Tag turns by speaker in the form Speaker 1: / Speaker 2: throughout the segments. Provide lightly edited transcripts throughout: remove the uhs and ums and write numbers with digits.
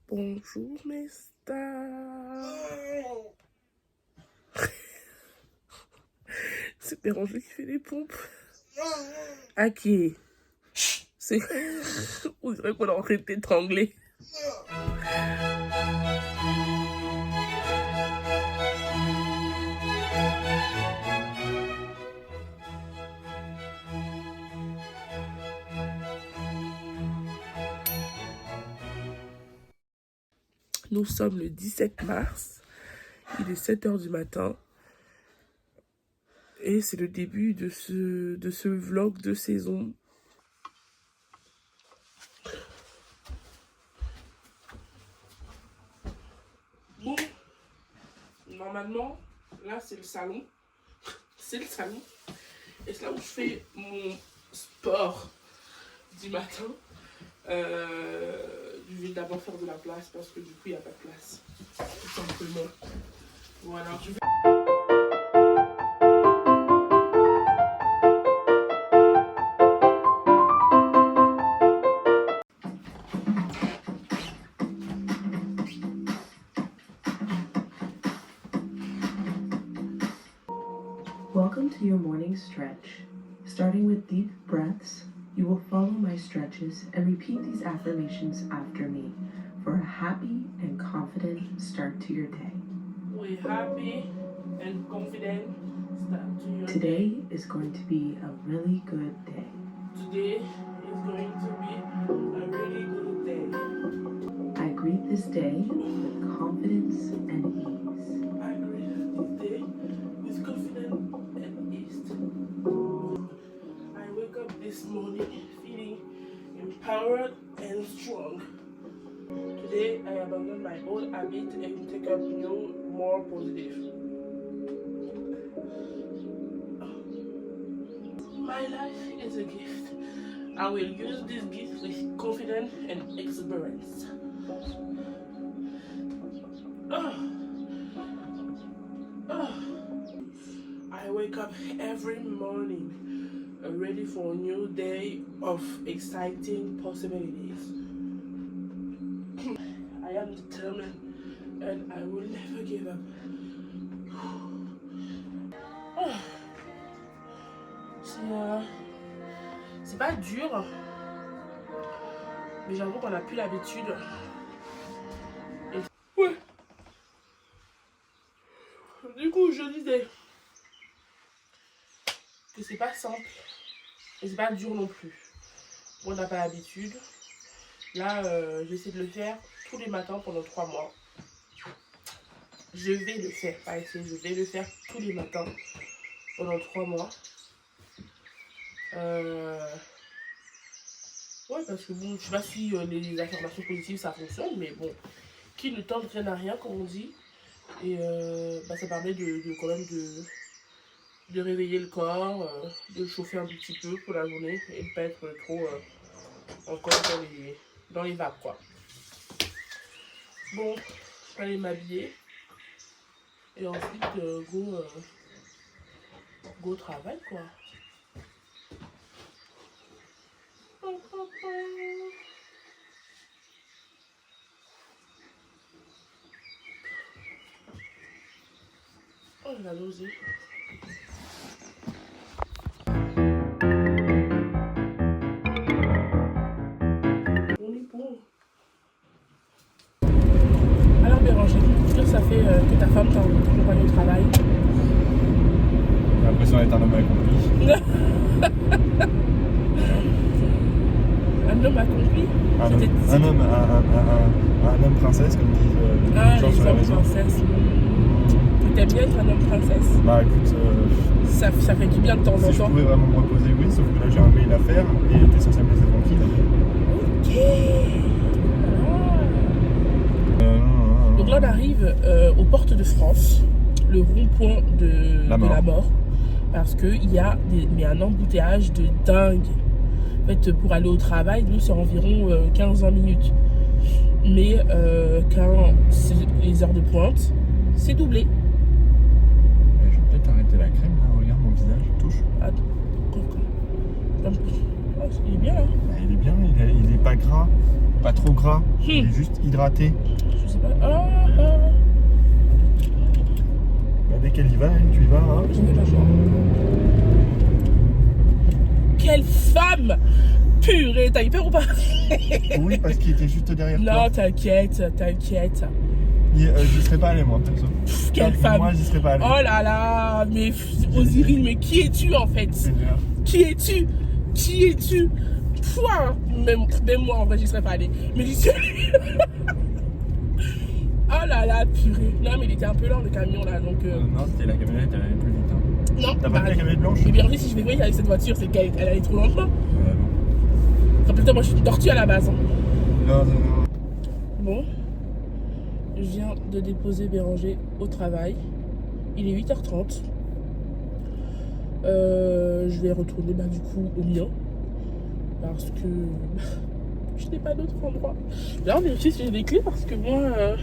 Speaker 1: Bonjour mes stars. C'est Béranger qui fait les pompes. À qui? C'est... On dirait qu'on est en train de t'étrangler. Nous sommes le 17 mars, il est 7h du matin et c'est le début de ce vlog de saison. Bon, normalement, là c'est le salon, et c'est là où je fais mon sport du matin. Je vais d'abord faire de la place parce que du coup il n'y a pas de place, tout simplement. Voilà, je vais...
Speaker 2: Welcome to your morning stretch. Starting with deep breaths, you will follow my stretches and repeat these affirmations after me for a happy and confident start to your day.
Speaker 1: We're happy and confident start to your
Speaker 2: Today
Speaker 1: day.
Speaker 2: is going to be a really good day.
Speaker 1: Today is going to be a really good day.
Speaker 2: I greet this day with confidence and ease.
Speaker 1: I greet this day with confidence and ease. I wake up this morning feeling empowered and strong. Today I abandon my old habit and take up new, more positive. My life is a gift. I will use this gift with confidence and exuberance. I wake up every morning ready for a new day of exciting possibilities. I am determined and I will never give up. C'est pas dur, mais j'avoue qu'on n'a plus l'habitude. Ouais. Du coup, je disais que c'est pas simple et c'est pas dur non plus. On n'a pas l'habitude. Là, j'essaie de le faire tous les matins pendant 3 mois. Je vais le faire, pas essayer, je vais le faire tous les matins pendant 3 mois. Ouais, parce que bon, je sais pas si les affirmations positives ça fonctionne, mais bon, qui ne tente rien à rien, comme on dit. Et ça permet quand même de réveiller le corps, de chauffer un petit peu pour la journée et de ne pas être trop encore dans les vapes, quoi. Bon, je vais aller m'habiller et ensuite go travail, quoi. Oh, il a dosé. On est bon. Alors Béranger, ça fait que ta femme t'accompagne au travail.
Speaker 3: J'ai l'impression d'être un homme accompli.
Speaker 1: Un homme accompli?
Speaker 3: Un homme princesse, comme disent les gens sur la maison.
Speaker 1: Princesse. T'aimes bien être un homme princesse?
Speaker 3: Bah écoute,
Speaker 1: ça fait du bien de temps en temps.
Speaker 3: si je pouvais vraiment me reposer, oui, sauf que là j'ai un mail à faire et t'es censé me laisser tranquille.
Speaker 1: Ok. Donc là on arrive aux portes de France, le rond-point de la mort, parce qu'il y a un embouteillage de dingue. En fait, pour aller au travail, nous c'est environ 15-20 minutes. Mais quand c'est les heures de pointe, c'est doublé.
Speaker 3: Je vais peut-être arrêter la crème là, regarde mon visage, touche.
Speaker 1: Attends, il est bien là.
Speaker 3: Bah, il est bien, il est pas gras. pas trop gras, il est juste hydraté.
Speaker 1: Je sais pas.
Speaker 3: Bah, dès qu'elle y va, tu y vas. Hein.
Speaker 1: Je n'ai pas le choix. Quelle femme! Purée, t'as eu peur ou pas?
Speaker 3: Oui, parce qu'il était juste derrière toi.
Speaker 1: Non, t'inquiète.
Speaker 3: J'y serais pas allé, moi, perso.
Speaker 1: Quelle femme!
Speaker 3: Moi, j'y serais pas allé.
Speaker 1: Oh là là, mais Osiris, mais qui es-tu en fait?
Speaker 3: Seigneur.
Speaker 1: Qui es-tu? Toi, même moi en vrai, j'y serais pas allé. Mais j'y suis allée. Oh là là, purée. Non, mais il était un peu lent le camion là, donc.
Speaker 3: Non, c'était la camionnette, elle allait plus vite. Hein.
Speaker 1: Non,
Speaker 3: T'as pas vu la camionnette blanche?
Speaker 1: Mais bien si je vais voir avec cette voiture, c'est qu'elle allait trop lentement. Rappelle-toi, moi je suis tortue à la base. Hein.
Speaker 3: Non.
Speaker 1: Bon, je viens de déposer Béranger au travail. Il est 8h30. Je vais retourner du coup au mien. Parce que je n'ai pas d'autre endroit. Là, on vérifie si j'ai des clés parce que moi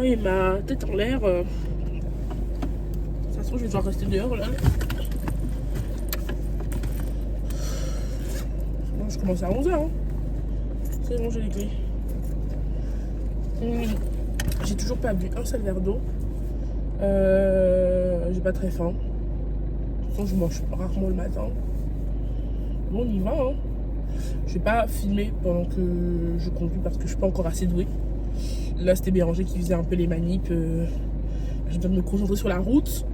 Speaker 1: et ma tête en l'air, de toute façon, je vais devoir rester dehors là. Moi, je commence à 11h. Hein. C'est bon, j'ai les clés. J'ai toujours pas bu un seul verre d'eau. J'ai pas très faim. Je mange rarement le matin. Bon, on y va. Hein. Je vais pas filmer pendant que je conduis parce que je suis pas encore assez douée. Là, c'était Béranger qui faisait un peu les manips. J'ai besoin de me concentrer sur la route.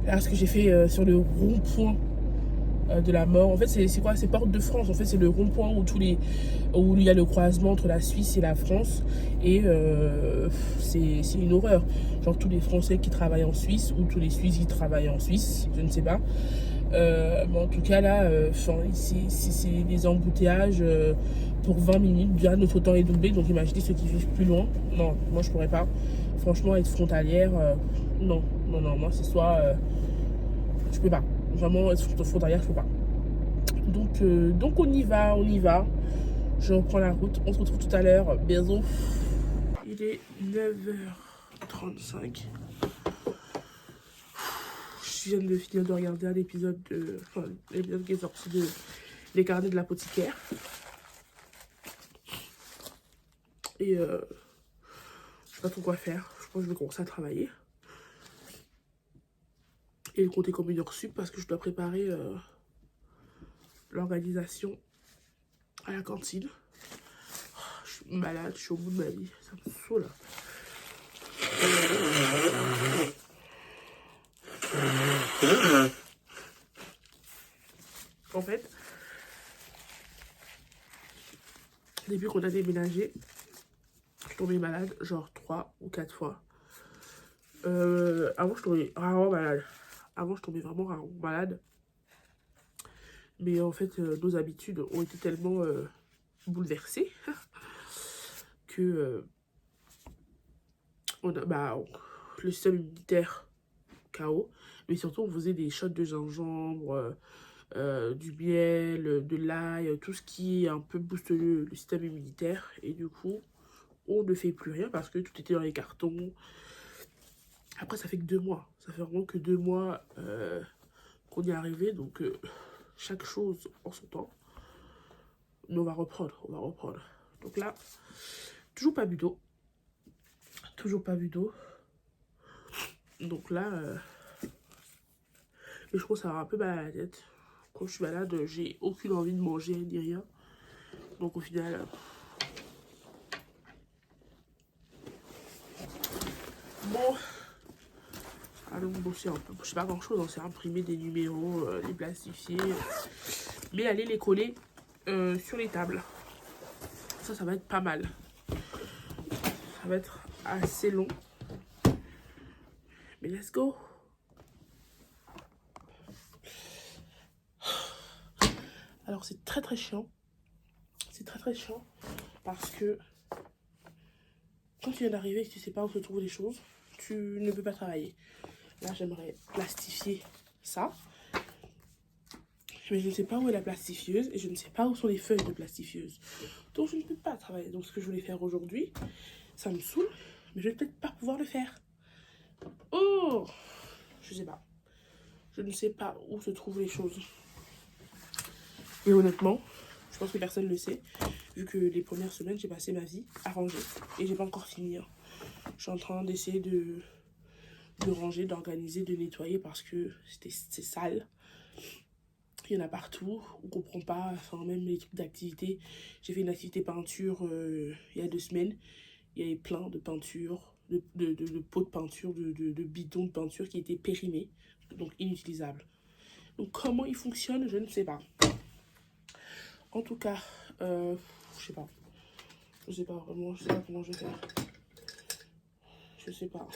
Speaker 1: Là, ce que j'ai fait sur le rond-point de la mort. En fait, c'est quoi? C'est Porte de France. En fait, c'est le rond-point où il y a le croisement entre la Suisse et la France. Et c'est une horreur. Genre tous les Français qui travaillent en Suisse ou tous les Suisses qui travaillent en Suisse, je ne sais pas. En tout cas là, c'est des embouteillages pour 20 minutes. Déjà notre temps est doublé, donc imaginez ceux qui vivent plus loin. Non, moi je pourrais pas. Franchement, être frontalière, non, moi c'est soit je peux pas. Vraiment être frontalière, je peux pas. Donc on y va. Je reprends la route. On se retrouve tout à l'heure. Bisous. Il est 9h35. Je viens de finir de regarder un épisode l'épisode qui est sorti de Les Carnets de l'apothicaire. Et je sais pas trop quoi faire. Je pense que je vais commencer à travailler. Et le compter comme une heure sup parce que je dois préparer l'organisation à la cantine. Je suis malade, je suis au bout de ma vie. Ça me saoule. En fait, depuis qu'on a déménagé, je suis tombée malade genre 3 ou 4 fois. Avant, je tombais rarement malade. Avant, je tombais vraiment rarement malade. Mais en fait, nos habitudes ont été tellement bouleversées que le système immunitaire KO. Mais surtout, on faisait des shots de gingembre, du miel, de l'ail, tout ce qui un peu booste le système immunitaire. Et du coup, on ne fait plus rien parce que tout était dans les cartons. Après, ça fait que 2 mois. Ça fait vraiment que 2 mois qu'on y est arrivé. Donc, chaque chose en son temps. Mais on va reprendre. Donc là, toujours pas bu d'eau. Donc là, et je commence à avoir un peu mal à la tête. Quand je suis malade, j'ai aucune envie de manger ni rien. Donc au final, bon, allons bosser un peu. Je sais pas grand chose, c'est imprimer des numéros, les plastifier, mais aller les coller sur les tables. Ça va être pas mal. Ça va être assez long. Mais let's go. Alors c'est très chiant. C'est très chiant parce que quand tu viens d'arriver et que tu sais pas où se trouvent les choses, tu ne peux pas travailler. Là j'aimerais plastifier ça. Mais je ne sais pas où est la plastifieuse et je ne sais pas où sont les feuilles de plastifieuse. Donc je ne peux pas travailler. Donc ce que je voulais faire aujourd'hui, ça me saoule, mais je vais peut-être pas pouvoir le faire. Oh, je sais pas. Je ne sais pas où se trouvent les choses. Et honnêtement, je pense que personne ne le sait. vu que les premières semaines, j'ai passé ma vie à ranger. Et j'ai pas encore fini. Hein. Je suis en train d'essayer de ranger, d'organiser, de nettoyer parce que c'est sale. Il y en a partout, on comprend pas, enfin même les trucs d'activité. J'ai fait une activité peinture il y a 2 semaines. Il y avait plein de peintures, de pots de peinture, de bidons de peinture qui étaient périmés, donc inutilisables. Donc comment ils fonctionnent, je ne sais pas. En tout cas, je sais pas. Je sais pas vraiment, je sais pas comment je vais faire. Je sais pas.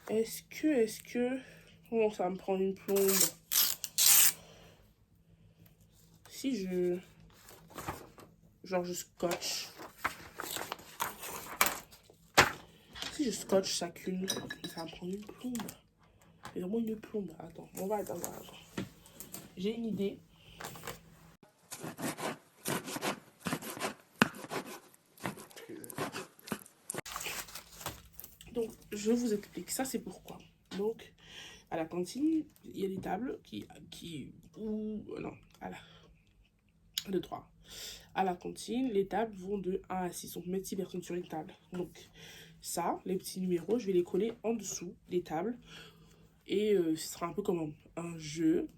Speaker 1: Est-ce que... Oh, ça va me prendre une plombe. Si je... Genre, je scotche. Si je scotche chacune, ça va me prendre une plombe. C'est vraiment une plombe. Attends, on va attendre. J'ai une idée. Donc, je vous explique. Ça, c'est pourquoi. Donc, à la cantine, il y a des tables à la... 1, 2, 3. À la cantine, les tables vont de 1 à 6. On peut mettre 6 personnes sur une table. Donc, ça, les petits numéros, je vais les coller en dessous des tables. Et ce sera un peu comme un jeu.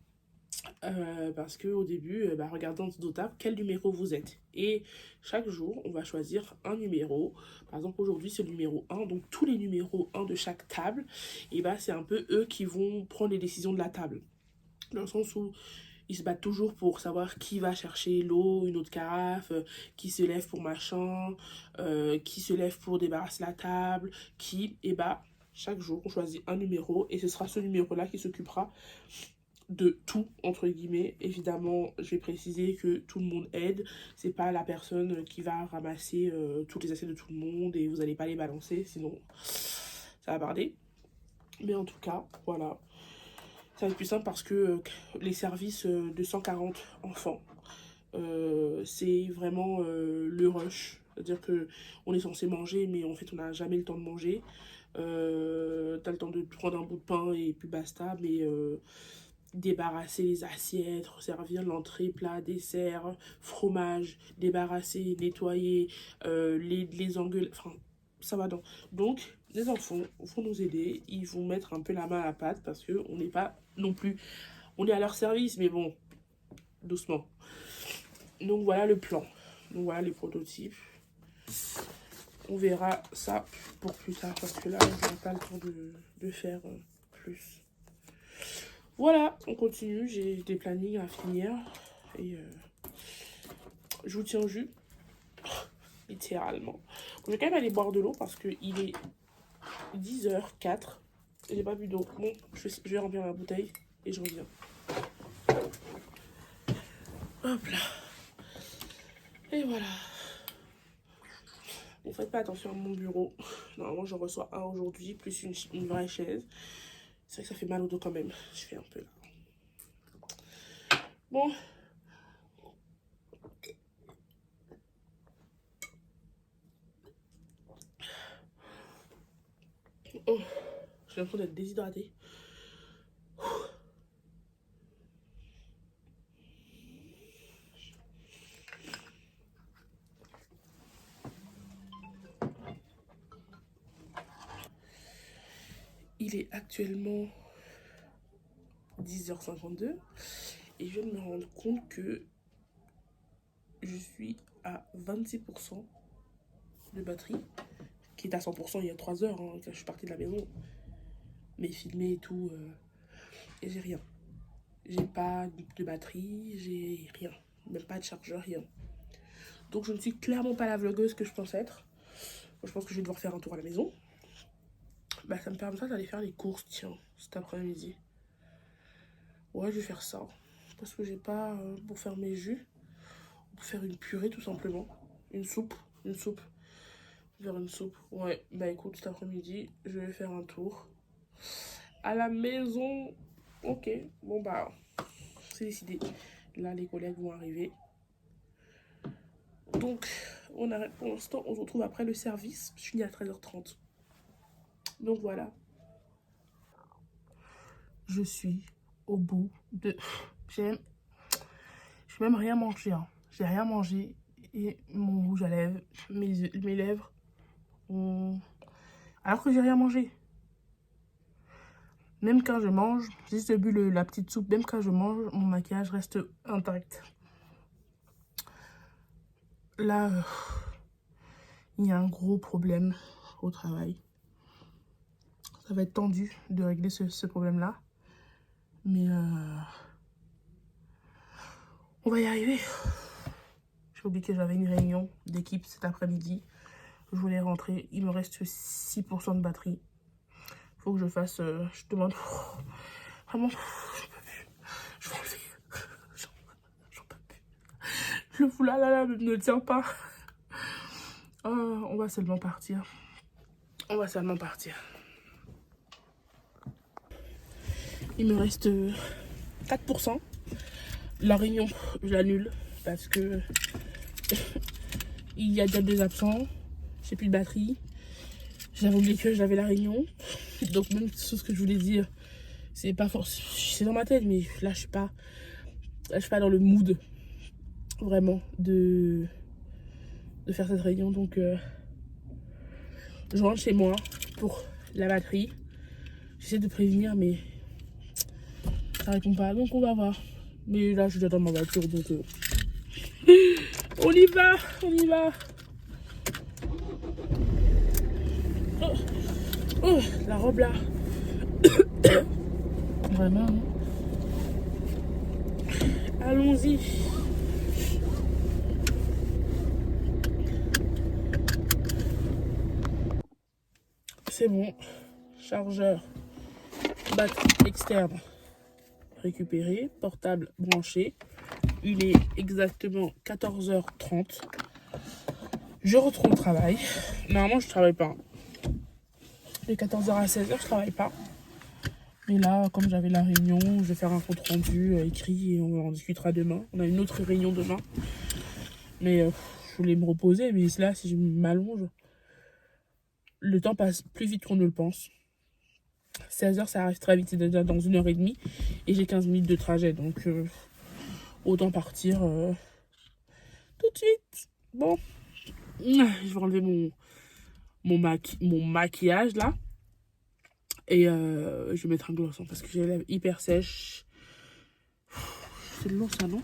Speaker 1: Parce qu'au début, regardez en dessous de vos tables quel numéro vous êtes. Et chaque jour, on va choisir un numéro. Par exemple, aujourd'hui, c'est le numéro 1. Donc, tous les numéros 1 de chaque table, et c'est un peu eux qui vont prendre les décisions de la table. Dans le sens où ils se battent toujours pour savoir qui va chercher l'eau, une autre carafe, qui se lève pour machin, qui se lève pour débarrasser la table, chaque jour, on choisit un numéro et ce sera ce numéro-là qui s'occupera de tout, entre guillemets. Évidemment, je vais préciser que tout le monde aide. C'est pas la personne qui va ramasser toutes les assiettes de tout le monde et vous n'allez pas les balancer, sinon ça va barder. Mais en tout cas, voilà. Ça va être plus simple parce que les services de 140 enfants, c'est vraiment le rush. C'est-à-dire qu'on est censé manger, mais en fait, on n'a jamais le temps de manger. T'as le temps de prendre un bout de pain et puis basta, mais débarrasser les assiettes, servir l'entrée, plat, dessert, fromage, débarrasser, nettoyer, les engueuler, enfin, ça va donc les enfants vont nous aider, ils vont mettre un peu la main à la pâte parce qu'on n'est pas non plus, on est à leur service, mais bon, doucement. Donc voilà le plan, donc voilà les prototypes. On verra ça pour plus tard parce que là, je n'ai pas le temps de faire plus. Voilà, on continue, j'ai des plannings à finir et je vous tiens au jus, littéralement. Je vais quand même aller boire de l'eau parce qu'il est 10h04 et j'ai pas bu d'eau. Bon, je vais remplir la bouteille et je reviens. Hop là. Et voilà. Bon, faites pas attention à mon bureau. Normalement, j'en reçois un aujourd'hui, plus une vraie chaise. C'est vrai que ça fait mal au dos quand même. Je fais un peu là. Bon. Oh. J'ai l'impression d'être déshydratée. Il est actuellement 10h52 et je viens de me rendre compte que je suis à 26% de batterie, qui est à 100% il y a 3 heures, hein, quand je suis partie de la maison. Mais filmé et tout, et j'ai rien. J'ai pas de batterie, j'ai rien. Même pas de chargeur, rien. Donc je ne suis clairement pas la vlogueuse que je pense être. Je pense que je vais devoir faire un tour à la maison. Ça me permettra d'aller faire les courses, tiens, cet après-midi. Ouais, je vais faire ça. Parce que j'ai pas pour faire mes jus. Pour faire une purée, tout simplement. Une soupe. Faire une soupe. Ouais, écoute, cet après-midi, je vais faire un tour. À la maison. Ok, bon c'est décidé. Là, les collègues vont arriver. Donc, on arrête pour l'instant. On se retrouve après le service. Je finis à 13h30. Donc voilà. je suis au bout de... Je n'ai même rien mangé. Hein. J'ai rien mangé. Et mon rouge à lèvres, mes lèvres ont... Alors que j'ai rien mangé. Même quand je mange, j'ai juste bu la petite soupe. Même quand je mange, mon maquillage reste intact. Là, il y a un gros problème au travail. Ça va être tendu de régler ce problème-là. Mais on va y arriver. J'ai oublié que j'avais une réunion d'équipe cet après-midi. Je voulais rentrer. Il me reste 6% de batterie. Il faut que je fasse... je demande... Vraiment, j'en peux plus. Je vais enlever. J'en peux plus. Le foulard là ne tient pas. On va seulement partir. On va seulement partir. Il me reste 4%. La réunion, je l'annule parce que il y a déjà 2 absents. J'ai plus de batterie. J'avais oublié que j'avais la réunion. Donc même tout ce que je voulais dire, c'est pas forcément... C'est dans ma tête, mais là je suis pas dans le mood vraiment de faire cette réunion. Donc je rentre chez moi pour la batterie. J'essaie de prévenir, mais ça répond pas. Donc on va voir. Mais là je suis déjà dans ma voiture, donc on y va, on y va. Oh, la robe là. Vraiment. Allons-y. C'est bon. Chargeur. Batterie externe récupérée. Portable branché. Il est exactement 14h30. Je retourne au travail. Normalement, je travaille pas. De 14h à 16h, je travaille pas. Mais là, comme j'avais la réunion, je vais faire un compte rendu écrit et on en discutera demain. On a une autre réunion demain. Mais je voulais me reposer. Mais là, si je m'allonge, le temps passe plus vite qu'on ne le pense. 16h, ça arrive très vite. C'est déjà dans 1h30. Et j'ai 15 minutes de trajet. Donc, autant partir tout de suite. Bon. Je vais enlever mon maquillage là. Et je vais mettre un gloss parce que j'ai les lèvres hyper sèches. C'est long ça, non?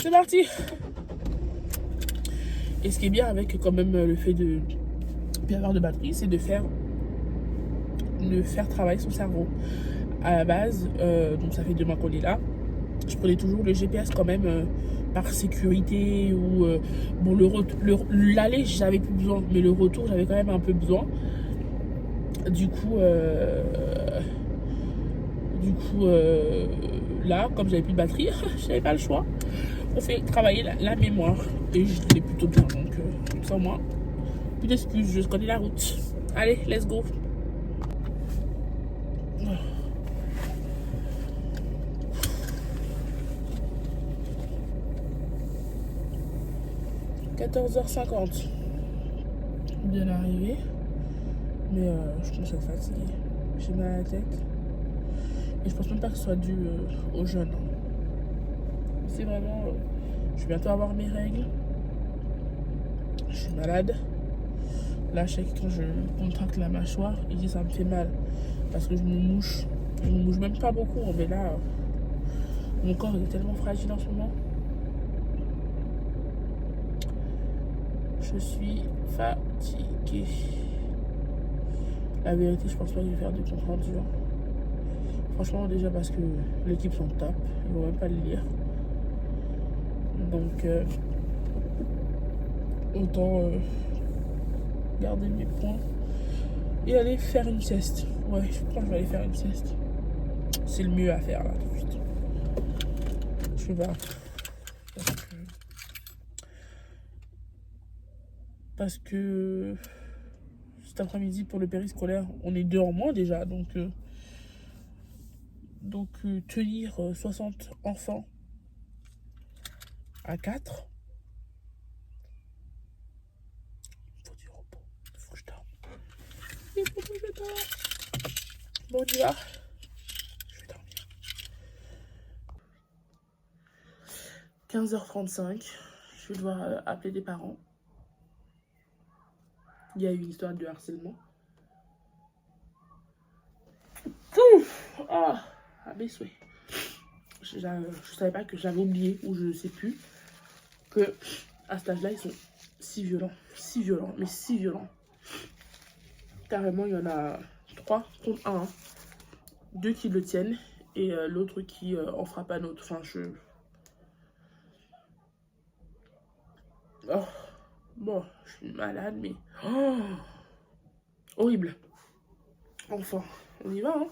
Speaker 1: C'est parti. Et ce qui est bien avec quand même le fait de bien avoir de batterie, c'est de faire travailler son cerveau. À la base, donc ça fait 2 mois qu'on est là, je prenais toujours le GPS quand même par sécurité ou bon, l'aller j'avais plus besoin, mais le retour j'avais quand même un peu besoin. Du coup là, comme j'avais plus de batterie, j'avais pas le choix. On fait travailler la mémoire et je l'ai plutôt bien, donc sans moi, plus d'excuses, je connais la route. Allez, let's go. « 14h50 bien arrivé, mais je commence à être fatiguée, j'ai mal à la tête et je pense même pas que ce soit dû au jeûne. C'est vraiment, je vais bientôt avoir mes règles, je suis malade. Là, je sais que quand je contracte la mâchoire, il dit ça me fait mal parce que je me mouche même pas beaucoup, mais là, mon corps est tellement fragile en ce moment. Je suis fatiguée. La vérité, je pense pas que je vais faire de compte rendu. Franchement, déjà parce que l'équipe sont top, ils vont même pas le lire. Donc, autant garder mes points et aller faire une sieste. Ouais, je crois que je vais aller faire une sieste. C'est le mieux à faire là tout de suite. Je sais pas. Parce que cet après-midi pour le périscolaire, on est 2 en moins déjà, donc Donc, tenir 60 enfants à 4. Il faut du repos. Il faut que je dorme. Il faut que je dorme. Bon, on y va. Je vais dormir. 15h35. Je vais devoir appeler des parents. Il y a eu une histoire de harcèlement. Ouf. Ah, mes souhaits. Je savais pas que j'avais oublié, ou je sais plus, que à cet âge-là, ils sont si violents, mais si violents. Carrément, il y en a 3 contre 1. 2 qui le tiennent et l'autre qui en frappe un autre. Enfin, Oh, bon, je suis malade, mais... Oh, horrible. Enfin, on y va, hein.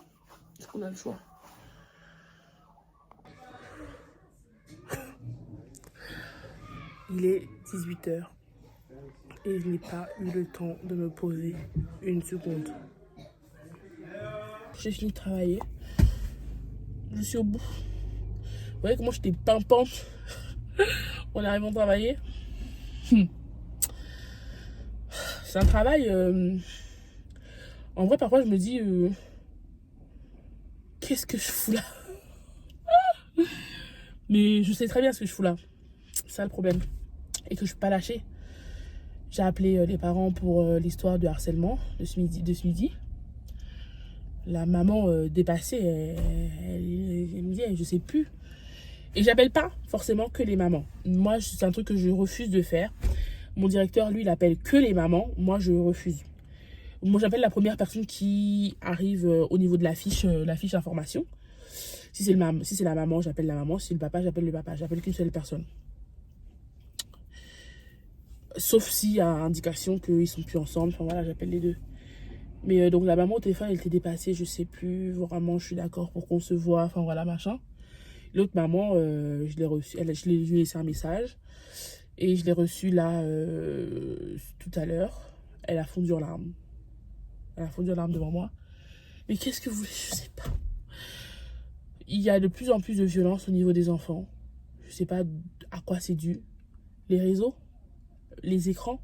Speaker 1: Est-ce qu'on a le choix? Il est 18h et je n'ai pas eu le temps de me poser une seconde. J'ai fini de travailler. Je suis au bout. Vous voyez comment j'étais pimpante en arrivant à travailler. C'est un travail... En vrai, parfois, je me dis... Qu'est-ce que je fous là? Mais je sais très bien ce que je fous là. C'est ça le problème. Et que je ne suis pas lâchée. J'ai appelé les parents pour l'histoire de harcèlement de ce midi. La maman dépassée, elle me dit, je sais plus. Et j'appelle pas forcément que les mamans. Moi, c'est un truc que je refuse de faire. Mon directeur, lui, il appelle que les mamans. Moi, je refuse. Moi, j'appelle la première personne qui arrive au niveau de la fiche information. Si c'est la maman, j'appelle la maman. Si c'est le papa, j'appelle le papa. J'appelle qu'une seule personne. Sauf s'il y a indication qu'ils sont plus ensemble. Enfin voilà, j'appelle les deux. Mais donc la maman au téléphone, elle était dépassée. Je sais plus. Vraiment, je suis d'accord pour qu'on se voit. Enfin voilà, machin. L'autre maman, je l'ai reçue. Je lui ai laissé un message. Et je l'ai reçue là, tout à l'heure. Elle a fondu en larmes. Elle a fondu en larmes devant moi. Mais qu'est-ce que vous voulez? Je sais pas. Il y a de plus en plus de violence au niveau des enfants. Je sais pas à quoi c'est dû. Les réseaux, les écrans,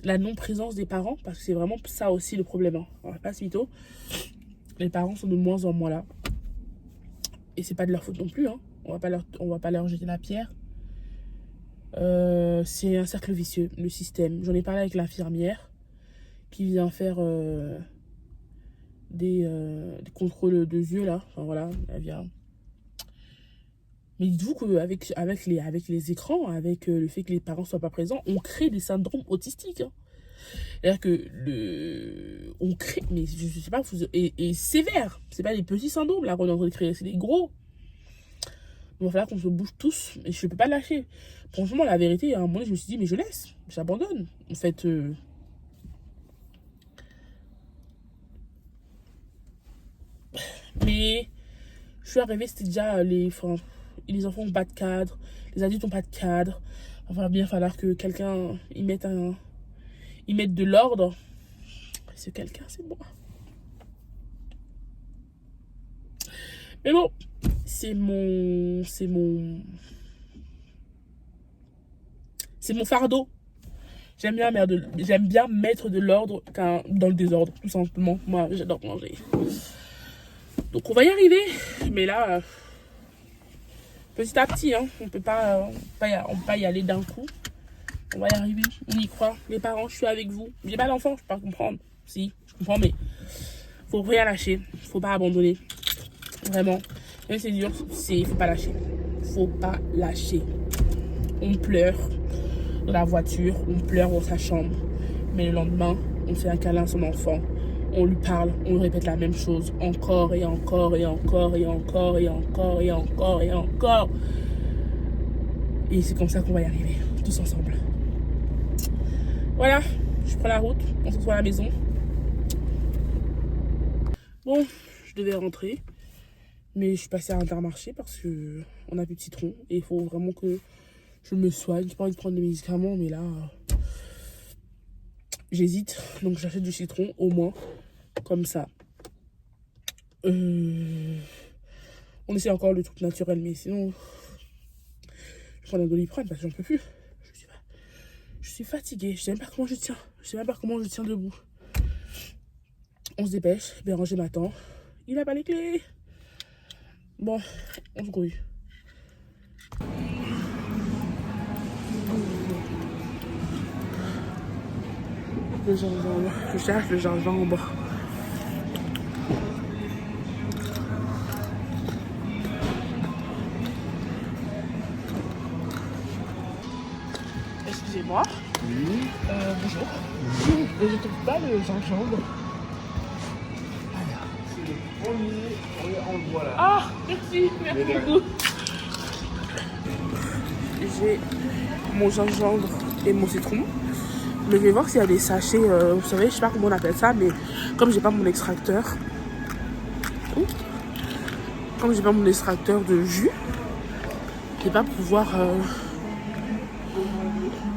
Speaker 1: la non-présence des parents, parce que c'est vraiment ça aussi le problème. Hein. On va pas se mytho. Les parents sont de moins en moins là. Et c'est pas de leur faute non plus. Hein. On va pas leur jeter la pierre. C'est un cercle vicieux, le système. J'en ai parlé avec l'infirmière qui vient faire des contrôles de yeux là. Enfin voilà, elle vient. Mais dites-vous qu'avec les écrans, avec le fait que les parents ne soient pas présents, on crée des syndromes autistiques. Hein. C'est-à-dire que on crée, mais je sais pas, et sévère. C'est pas des petits syndromes là qu'on est en train de créer, c'est des gros. Il va falloir qu'on se bouge tous, et je ne peux pas lâcher. Franchement, la vérité, à un moment donné, je me suis dit, mais je laisse, j'abandonne. En fait, mais je suis arrivée, c'était déjà les enfants n'ont pas de cadre, les adultes n'ont pas de cadre. Il va bien falloir que quelqu'un y mette de l'ordre. Et ce quelqu'un, c'est moi. Mais bon, c'est mon fardeau. J'aime bien mettre de l'ordre dans le désordre, tout simplement. Moi, j'adore manger. Donc, on va y arriver. Mais là, petit à petit, hein, on peut pas y aller d'un coup. On va y arriver. On y croit. Les parents, je suis avec vous. J'ai pas d'enfant, je peux pas comprendre. Si, je comprends, mais faut rien lâcher. Faut pas abandonner. Vraiment. Même si c'est dur, faut pas lâcher. Faut pas lâcher. On pleure dans la voiture, on pleure dans sa chambre. Mais le lendemain, on fait un câlin à son enfant. On lui parle, on lui répète la même chose. Encore et encore et encore et encore et encore et encore et encore. Et c'est comme ça qu'on va y arriver, tous ensemble. Voilà, je prends la route, on se retrouve à la maison. Bon, je devais rentrer. Mais je suis passée à Intermarché parce qu'on a plus de citron. Et il faut vraiment que je me soigne. J'ai pas envie de prendre des médicaments, mais là, j'hésite. Donc j'achète du citron, au moins. Comme ça. On essaie encore le truc naturel, mais sinon, je prends un Doliprane parce que j'en peux plus. Je suis fatiguée, je sais même pas comment je tiens. Je sais même pas comment je tiens debout. On se dépêche, Béranger m'attend. Il a pas les clés. Bon, on se grouille. Le gingembre, je cherche le gingembre. Excusez-moi.
Speaker 3: Oui.
Speaker 1: Bonjour. Et je trouve pas le gingembre.
Speaker 3: C'est le premier. On le voit là.
Speaker 1: Ah, merci beaucoup. J'ai mon gingembre et mon citron. Mais je vais voir s'il y a des sachets, vous savez, je sais pas comment on appelle ça, mais comme j'ai pas mon extracteur, de jus, je vais pas pouvoir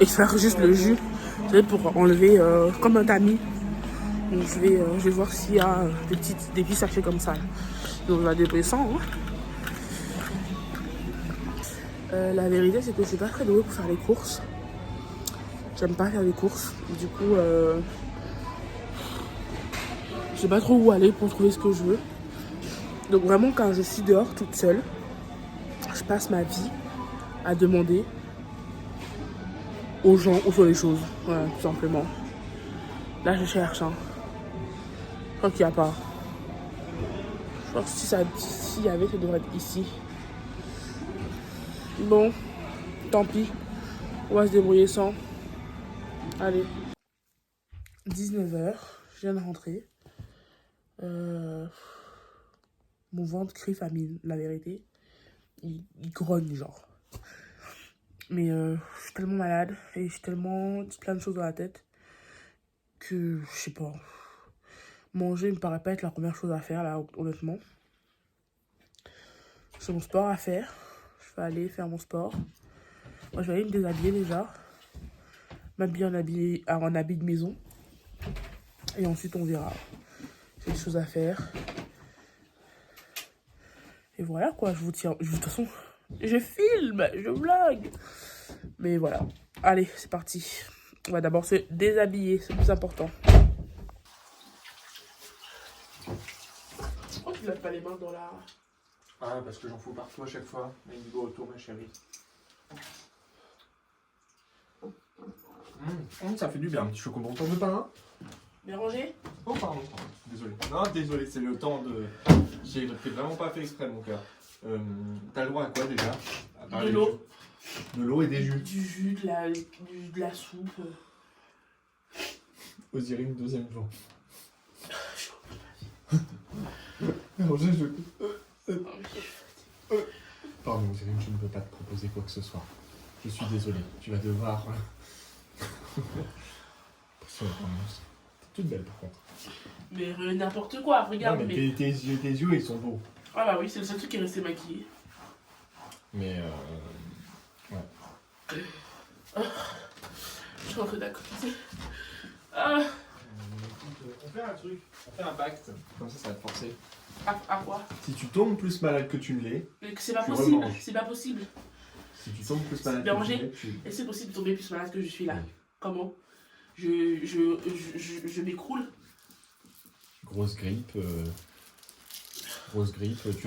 Speaker 1: extraire juste le jus, vous savez, pour enlever comme un tamis. Donc je vais voir s'il y a des petits sachets comme ça. Donc on va débrouiller ça. Hein. La vérité, c'est que je suis pas très douée pour faire les courses. J'aime pas faire les courses. Du coup, je sais pas trop où aller pour trouver ce que je veux. Donc vraiment, quand je suis dehors toute seule, je passe ma vie à demander aux gens où sont les choses. Voilà, tout simplement. Là, je cherche. Hein. Je crois qu'il n'y a pas. Je crois que s'il y avait, ça devrait être ici. Bon, tant pis. On va se débrouiller sans. Allez. 19h, je viens de rentrer. Mon ventre crie famine, la vérité. Il grogne, genre. Mais je suis tellement malade et j'ai tellement plein de choses dans la tête que, je sais pas, manger me paraît pas être la première chose à faire, là, honnêtement. J'ai mon sport à faire. Je vais aller faire mon sport. Moi, je vais aller me déshabiller déjà. M'habiller en habit de maison. Et ensuite, on verra. J'ai des choses à faire. Et voilà, quoi. Je vous tiens... de toute façon, je filme, je vlog. Mais voilà. Allez, c'est parti. On va d'abord se déshabiller. C'est le plus important. Pourquoi tu laves pas les mains dans la...
Speaker 3: Ah, parce que j'en fous partout à chaque fois. Indigo autour, ma chérie. Ça fait du bien, un petit chocolat. T'en veux pas un?
Speaker 1: Bien rangé?
Speaker 3: Oh, pardon. Désolé. Non, désolé, c'est le temps de... J'ai vraiment pas fait exprès, mon cœur. T'as le droit à quoi déjà?
Speaker 1: De l'eau.
Speaker 3: De l'eau et des jus.
Speaker 1: Du jus, de la soupe.
Speaker 3: Osirine, deuxième jour. Pardon, Osirine, je ne peux pas te proposer quoi que ce soit. Je suis désolé, tu vas devoir... T'es toute belle par contre.
Speaker 1: Mais n'importe quoi, regarde.
Speaker 3: Non, mais tes yeux, ils sont beaux.
Speaker 1: Ah bah oui, c'est le seul truc qui est resté maquillé.
Speaker 3: Mais ouais.
Speaker 1: Je suis rentrée d'accord. Ah.
Speaker 3: On fait un truc, on fait un pacte. Comme ça va te forcer.
Speaker 1: À quoi?
Speaker 3: Si tu tombes plus malade que tu ne l'es...
Speaker 1: Mais c'est pas possible, c'est pas possible.
Speaker 3: Si tu tombes plus malade que tu ne l'es,
Speaker 1: Et c'est possible de tomber plus malade que je suis là.
Speaker 3: Oui.
Speaker 1: Comment? Je m'écroule.
Speaker 3: Grosse grippe, tu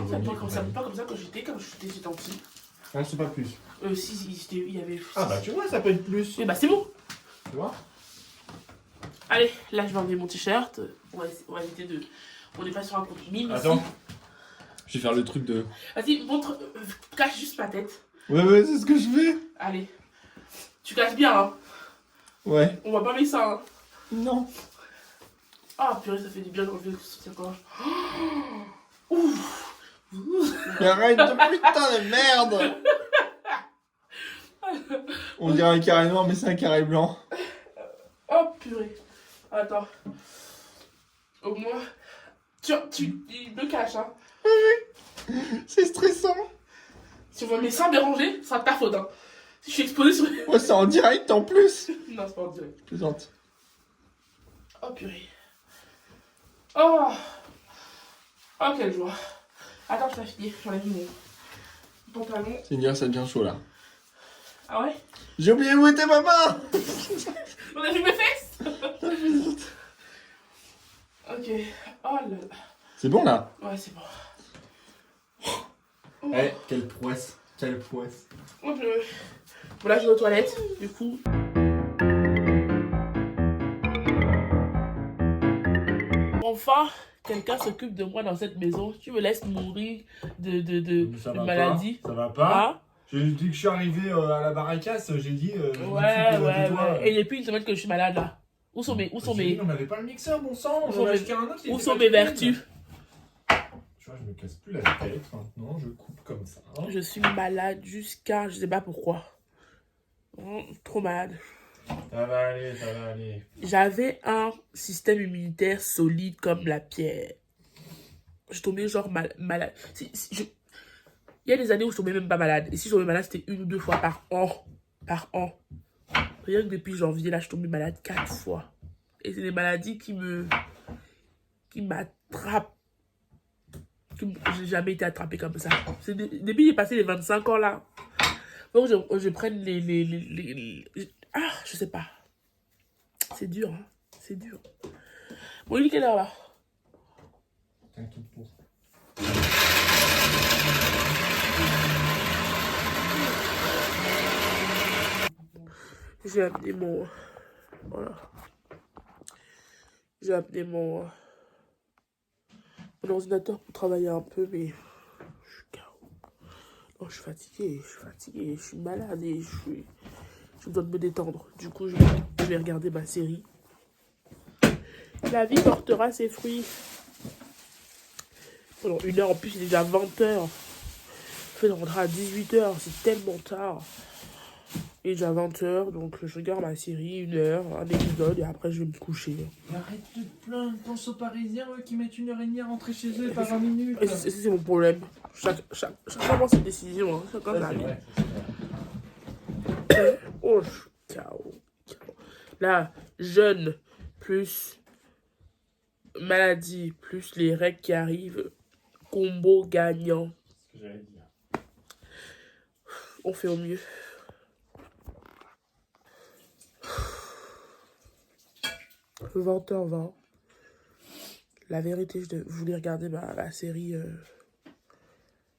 Speaker 3: vomis.
Speaker 1: C'est pas comme ça quand j'étais petit.
Speaker 3: Non, c'est pas plus.
Speaker 1: Si, il y avait...
Speaker 3: Ah bah tu vois, ça peut être plus.
Speaker 1: Et bah c'est bon.
Speaker 3: Tu vois?
Speaker 1: Allez, là je vais enlever mon t-shirt. On va éviter de... On n'est pas sur un compromis, mais
Speaker 3: attends.
Speaker 1: Si...
Speaker 3: Je vais faire le truc de...
Speaker 1: Vas-y, montre... cache juste ma tête.
Speaker 3: Ouais, c'est ce que je fais.
Speaker 1: Allez. Tu caches bien, hein.
Speaker 3: Ouais.
Speaker 1: On va pas mettre ça, hein.
Speaker 3: Non.
Speaker 1: Ah, purée, ça fait du bien d'enlever le soutien-gorge. Ouf.
Speaker 3: Arrête de putain de merde. On dirait un carré noir, mais c'est un carré blanc.
Speaker 1: Oh, purée. Attends. Au moins... il me cache, hein.
Speaker 3: C'est stressant.
Speaker 1: Si on voit mes seins dérangés, ça sera de ta faute, hein. Si je suis exposée sur...
Speaker 3: Ouais, c'est en direct en plus.
Speaker 1: Non, c'est pas en direct.
Speaker 3: Plaisante.
Speaker 1: Oh, purée. Oh. Oh, quelle joie. Attends, je t'ai fini. J'enlève mon pantalon.
Speaker 3: Seigneur, ça devient chaud là.
Speaker 1: Ah ouais?
Speaker 3: J'ai oublié où était ma main.
Speaker 1: On a vu mes fesses. Ok. Oh là là.
Speaker 3: C'est bon là?
Speaker 1: Ouais, c'est bon.
Speaker 3: Eh, quelle prouesse. Quelle prouesse.
Speaker 1: Bon, là, je vais aux toilettes. Du coup. Enfin, quelqu'un s'occupe de moi dans cette maison. Tu me laisses mourir de maladie.
Speaker 3: Ça va pas.
Speaker 1: Ah.
Speaker 3: J'ai dit que je suis arrivé à la baracasse, j'ai dit.
Speaker 1: Ouais. Et depuis une semaine que je suis malade là. Où sont mes.
Speaker 3: On n'avait pas le mixeur, bon sang.
Speaker 1: Où sont mes vertus?
Speaker 3: Tu vois, je me casse plus la tête maintenant, je coupe comme ça.
Speaker 1: Je suis malade jusqu'à. Je sais pas pourquoi. Trop malade.
Speaker 3: Ça va aller, ça va aller.
Speaker 1: J'avais un système immunitaire solide comme la pierre. Je tombais genre malade. Il y a des années où je tombais même pas malade. Et si je tombais malade, c'était 1 ou 2 fois par an. Par an. Rien que depuis janvier, là, je suis tombée malade 4 fois. Et c'est des maladies qui m'attrapent. J'ai jamais été attrapée comme ça. Depuis j'ai passé les 25 ans là. Donc je prenne Ah, je sais pas. C'est dur, hein. C'est dur. Bon, il est quelle heure là?
Speaker 3: T'inquiète pour.
Speaker 1: J'ai amené mon... Voilà. J'ai amené mon ordinateur pour travailler un peu, mais je suis KO. Non, je suis fatiguée, je suis malade et j'ai besoin de me détendre. Du coup, je vais regarder ma série. La vie portera ses fruits. Pendant 1 heure, en plus, il est déjà 20h. Je vais rentrer à 18h, c'est tellement tard. Il est déjà 20h, donc je regarde ma série, 1 heure, un épisode, et après je vais me coucher.
Speaker 3: Mais arrête de te plaindre, pense aux Parisiens qui mettent 1h30 à rentrer chez eux et pas 20 minutes.
Speaker 1: C'est mon problème. Chacun prend ses décisions, hein. Chacun sa vie. Oh, je suis KO. Là, jeûne, plus maladie, plus les règles qui arrivent, combo gagnant.
Speaker 3: C'est ce que j'allais dire.
Speaker 1: On fait au mieux. Le 20h20. La vérité, je voulais regarder ma série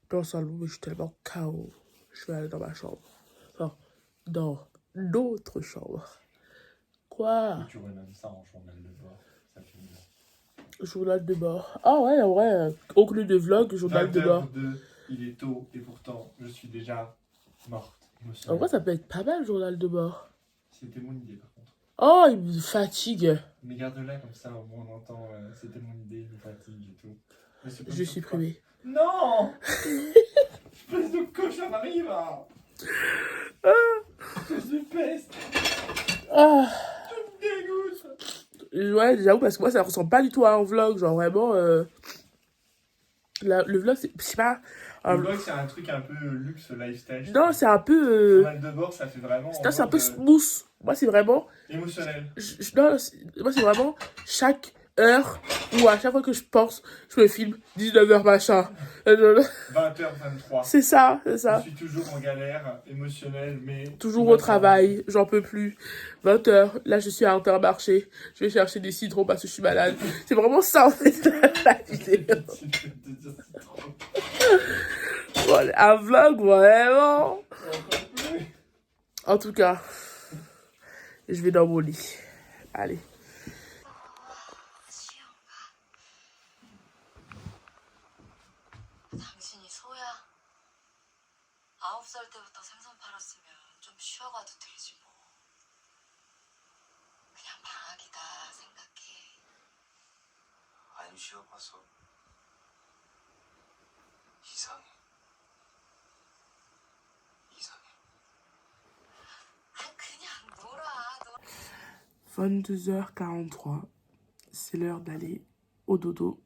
Speaker 1: dans le salon, mais je suis tellement KO. Je vais aller dans ma chambre. Enfin, dans d'autres chambres. Quoi?
Speaker 3: Tu renommes ça en journal de bord. Ça fait bien.
Speaker 1: Journal de bord. Ah ouais, en vrai, au lieu de vlog, journal de bord.
Speaker 3: 20h02, il est tôt et pourtant je suis déjà morte.
Speaker 1: En vrai, ça peut être pas mal, journal de bord.
Speaker 3: C'était mon idée par contre.
Speaker 1: Oh, il me fatigue.
Speaker 3: Mais garde-la comme ça, au moins on entend c'était mon idée, il me fatigue et tout.
Speaker 1: Je suis primée.
Speaker 3: Non. Espèce de cochon arrive là. Espèce de peste.
Speaker 1: Ah.
Speaker 3: Tu me dégoûtes.
Speaker 1: Ouais, j'avoue, parce que moi, ça ressemble pas du tout à un vlog. Genre, vraiment, le vlog, c'est pas...
Speaker 3: Le vlog, c'est un truc un peu luxe lifestyle.
Speaker 1: Non, c'est un peu...
Speaker 3: Journal de bord, ça fait vraiment...
Speaker 1: C'est un peu smooth. Moi, c'est vraiment...
Speaker 3: émotionnel.
Speaker 1: Non, moi, c'est vraiment chaque heure ou à chaque fois que je pense, je me filme 19h machin.
Speaker 3: 20h23.
Speaker 1: C'est ça.
Speaker 3: Je suis toujours en galère émotionnelle, mais...
Speaker 1: Toujours au travail, j'en peux plus. 20h, là, je suis à Intermarché. Je vais chercher des citrons parce que je suis malade. C'est vraiment ça, en fait, la vidéo. Bon, un vlog, vraiment. En tout cas, je vais dans mon lit. Allez.
Speaker 4: 당신이 소야? 9살 때부터 생선 팔았으면 좀 쉬어가도 되지 뭐. 그냥 방학이다 생각해.
Speaker 5: 안 쉬어봐서 이상해.
Speaker 1: 22h43. C'est l'heure d'aller au dodo.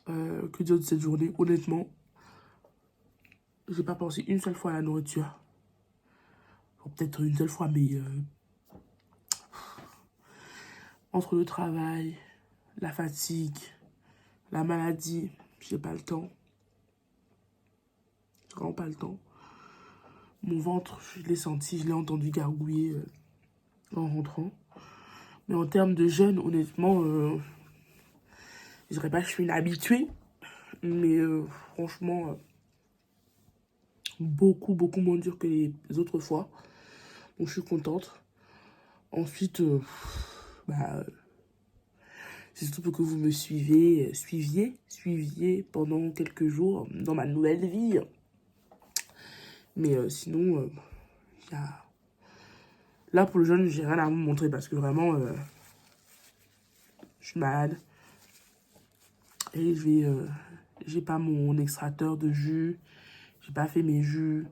Speaker 1: Que dire de cette journée? Honnêtement, j'ai pas pensé une seule fois à la nourriture. Ou peut-être une seule fois, mais entre le travail, la fatigue, la maladie, j'ai pas le temps. vraiment pas le temps. Mon ventre, je l'ai senti, je l'ai entendu gargouiller en rentrant. Mais en termes de jeûne, honnêtement, je dirais pas que je suis une habituée. Mais franchement, beaucoup moins dur que les autres fois. Donc je suis contente. Ensuite, c'est surtout pour que vous me suiviez pendant quelques jours dans ma nouvelle vie. Mais sinon, là pour le jeûne, j'ai rien à vous montrer parce que vraiment, je suis malade. Et j'ai pas mon extracteur de jus. J'ai pas fait mes jus.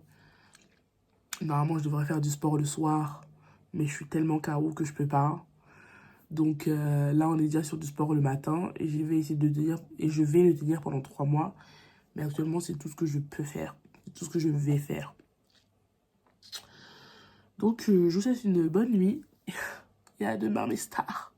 Speaker 1: Normalement, je devrais faire du sport le soir. Mais je suis tellement KO que je peux pas. Donc là, on est déjà sur du sport le matin. Et je vais essayer de tenir. Et je vais le tenir pendant 3 mois. Mais actuellement, c'est tout ce que je peux faire. C'est tout ce que je vais faire. Donc, je vous souhaite une bonne nuit. Et à demain, mes stars.